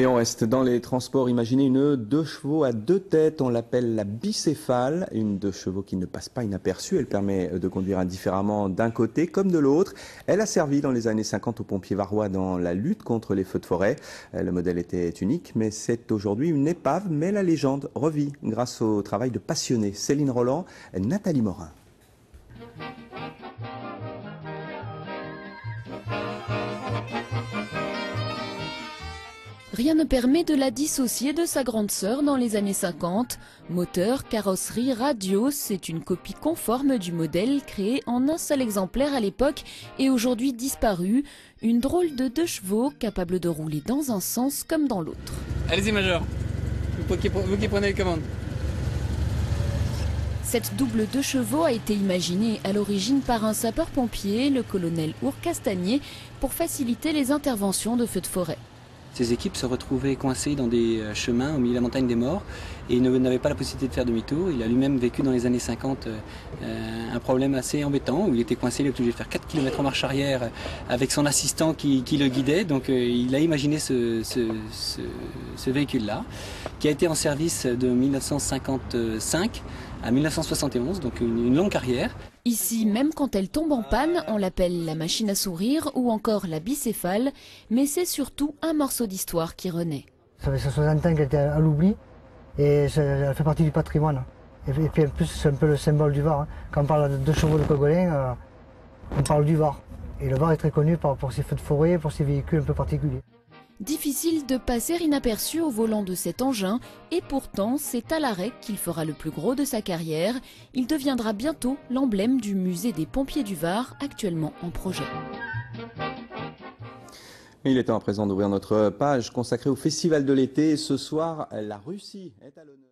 Et on reste dans les transports. Imaginez une 2 chevaux à 2 têtes. On l'appelle la bicéphale. Une 2 chevaux qui ne passe pas inaperçue. Elle permet de conduire indifféremment d'un côté comme de l'autre. Elle a servi dans les années 50 aux pompiers varois dans la lutte contre les feux de forêt. Le modèle était unique, mais c'est aujourd'hui une épave. Mais la légende revit grâce au travail de passionnés. Céline Roland, Nathalie Morin. Rien ne permet de la dissocier de sa grande sœur dans les années 50. Moteur, carrosserie, radio, c'est une copie conforme du modèle créé en un seul exemplaire à l'époque et aujourd'hui disparu. Une drôle de 2 chevaux capable de rouler dans un sens comme dans l'autre. Allez-y Major, vous qui prenez les commandes. Cette double 2 chevaux a été imaginée à l'origine par un sapeur-pompier, le colonel Ourcastagnier, pour faciliter les interventions de feux de forêt. Ces équipes se retrouvaient coincées dans des chemins au milieu de la montagne des morts et n'avaient pas la possibilité de faire demi-tour. Il a lui-même vécu dans les années 50 un problème assez embêtant où il était coincé, il était obligé de faire 4 km en marche arrière avec son assistant qui le guidait. Donc il a imaginé ce véhicule-là qui a été en service de 1955 à 1971, donc une longue carrière. Ici, même quand elle tombe en panne, on l'appelle la machine à sourire ou encore la bicéphale, mais c'est surtout un morceau d'histoire qui renaît. Ça fait 60 ans qu'elle était à l'oubli et elle fait partie du patrimoine. Et puis en plus, c'est un peu le symbole du Var. Quand on parle de 2 chevaux de Cogolin, on parle du Var. Et le Var est très connu pour ses feux de forêt, pour ses véhicules un peu particuliers. Difficile de passer inaperçu au volant de cet engin et pourtant c'est à l'arrêt qu'il fera le plus gros de sa carrière. Il deviendra bientôt l'emblème du musée des pompiers du Var actuellement en projet. Il est temps à présent d'ouvrir notre page consacrée au Festival de l'été. Ce soir, la Russie est à l'honneur.